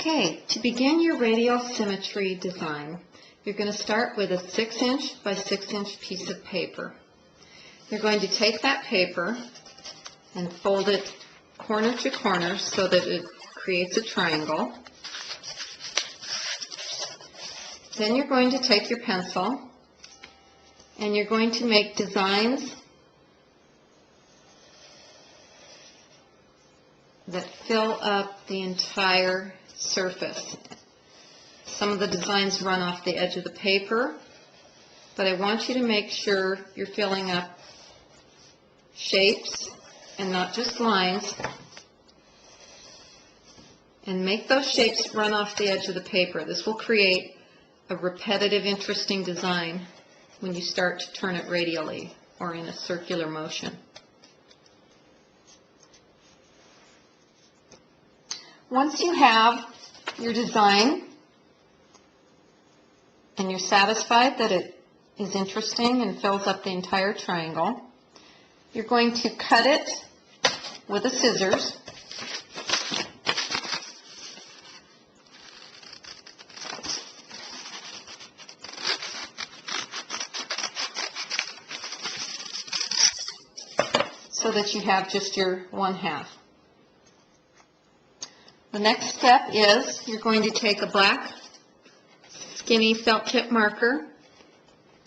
Okay, to begin your radial symmetry design, you're going to start with a 6-inch by 6-inch piece of paper. You're going to take that paper and fold it corner to corner so that it creates a triangle. Then you're going to take your pencil and you're going to make designs that fill up the entire surface. Some of the designs run off the edge of the paper, but I want you to make sure you're filling up shapes and not just lines, and make those shapes run off the edge of the paper. This will create a repetitive, interesting design when you start to turn it radially or in a circular motion. Once you have your design and you're satisfied that it is interesting and fills up the entire triangle, you're going to cut it with a scissors. So that you have just your 1/2. The next step is you're going to take a black skinny felt tip marker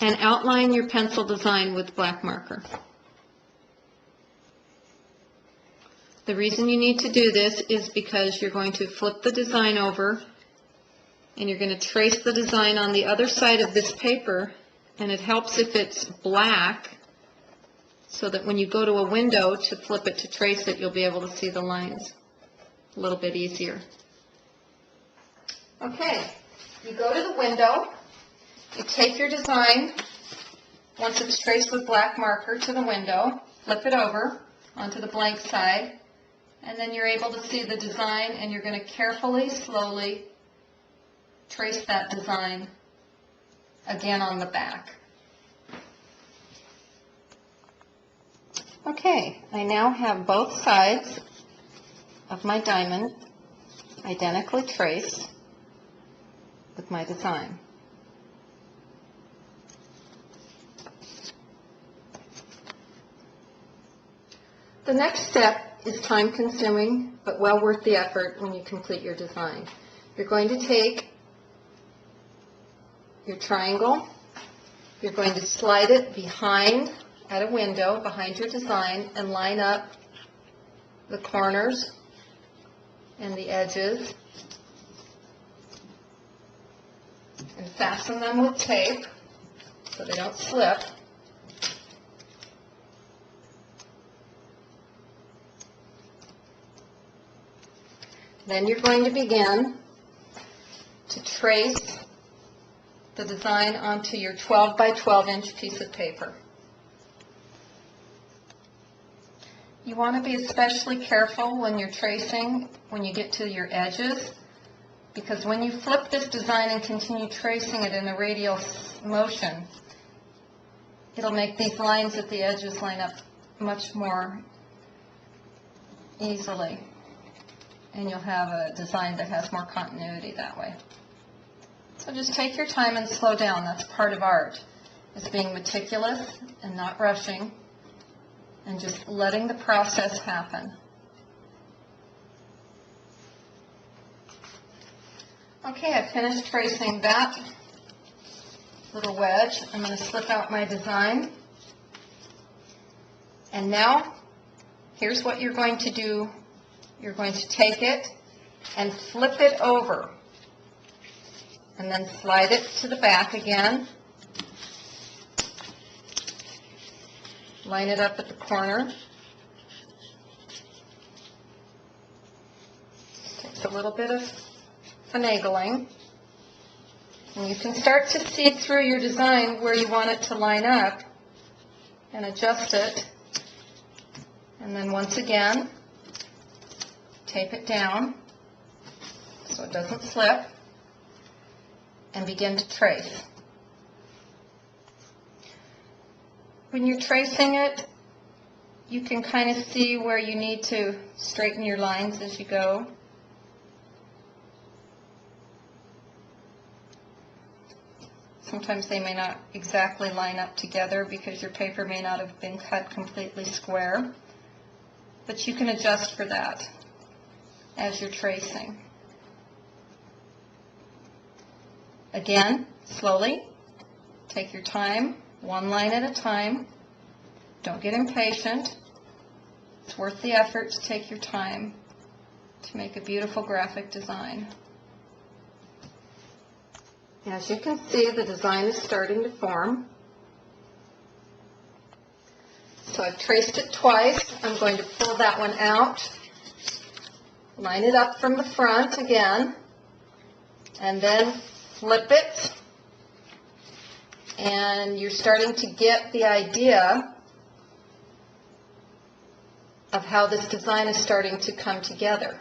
and outline your pencil design with black marker. The reason you need to do this is because you're going to flip the design over and you're going to trace the design on the other side of this paper, and it helps if it's black so that when you go to a window to flip it to trace it, you'll be able to see the lines a little bit easier. Okay, you go to the window, you take your design, once it's traced with black marker to the window, flip it over onto the blank side, and then you're able to see the design, and you're going to carefully, slowly trace that design again on the back. Okay, I now have both sides of my diamond identically traced with my design. The next step is time-consuming but well worth the effort when you complete your design. You're going to take your triangle, you're going to slide it behind at a window behind your design and line up the corners and the edges and fasten them with tape so they don't slip. Then you're going to begin to trace the design onto your 12 by 12 inch piece of paper. You want to be especially careful when you're tracing, when you get to your edges, because when you flip this design and continue tracing it in a radial motion, it'll make these lines at the edges line up much more easily, and you'll have a design that has more continuity that way. So just take your time and slow down. That's part of art, is being meticulous and not rushing, and just letting the process happen. Okay, I finished tracing that little wedge. I'm going to slip out my design. And now, here's what you're going to do. You're going to take it and flip it over, and then slide it to the back again. Line it up at the corner. Takes a little bit of finagling. And you can start to see through your design where you want it to line up and adjust it. And then once again, tape it down so it doesn't slip, and begin to trace. When you're tracing it, you can kind of see where you need to straighten your lines as you go. Sometimes they may not exactly line up together because your paper may not have been cut completely square. But you can adjust for that as you're tracing. Again, slowly, take your time, one line at a time. Don't get impatient. It's worth the effort to take your time to make a beautiful graphic design. As you can see, the design is starting to form. So I've traced it twice. I'm going to pull that one out, line it up from the front again, and then flip it. And you're starting to get the idea of how this design is starting to come together.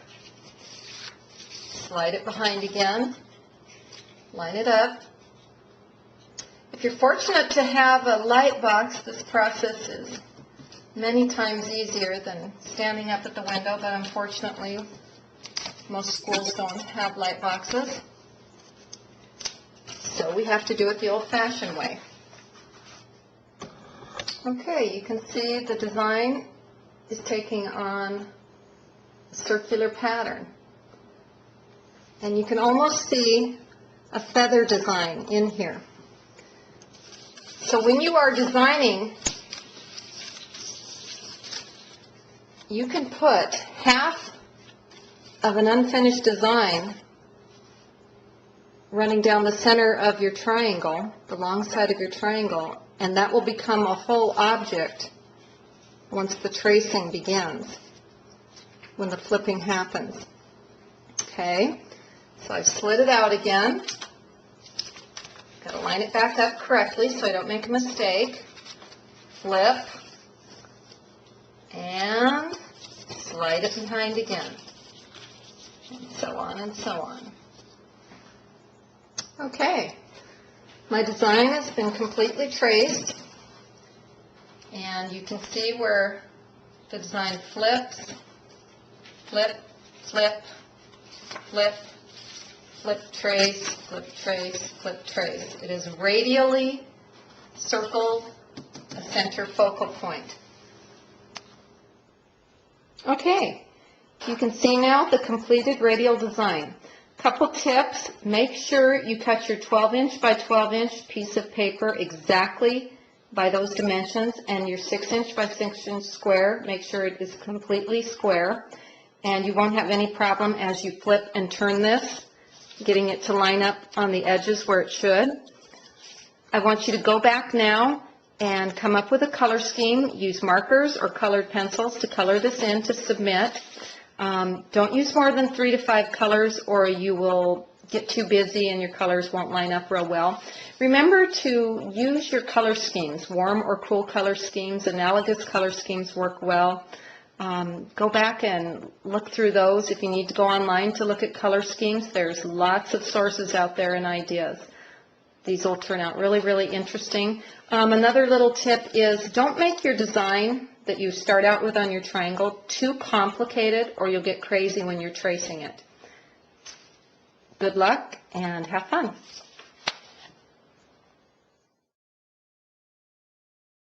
Slide it behind again, line it up. If you're fortunate to have a light box, this process is many times easier than standing up at the window, but unfortunately most schools don't have light boxes. So we have to do it the old-fashioned way. Okay, you can see the design is taking on a circular pattern. And you can almost see a feather design in here. So when you are designing, you can put half of an unfinished design running down the center of your triangle, the long side of your triangle, and that will become a whole object once the tracing begins, when the flipping happens. Okay, so I've slid it out again. Got to line it back up correctly so I don't make a mistake. Flip, and slide it behind again, and so on and so on. Okay, my design has been completely traced, and you can see where the design flips, flip, flip, flip, flip, trace, flip, trace, flip, trace. It is radially circled, a center focal point. Okay, you can see now the completed radial design. Couple tips: make sure you cut your 12-inch by 12-inch piece of paper exactly by those dimensions, and your 6-inch by 6-inch square, make sure it is completely square, and you won't have any problem as you flip and turn this, getting it to line up on the edges where it should. I want you to go back now and come up with a color scheme. Use markers or colored pencils to color this in to submit. Don't use more than 3 to 5 colors, or you will get too busy and your colors won't line up real well. Remember to use your color schemes. Warm or cool color schemes, analogous color schemes work well. Go back and look through those. If you need to go online to look at color schemes, there's lots of sources out there and ideas. These will turn out really, really interesting. Another little tip is don't make your design that you start out with on your triangle too complicated, or you'll get crazy when you're tracing it. Good luck and have fun.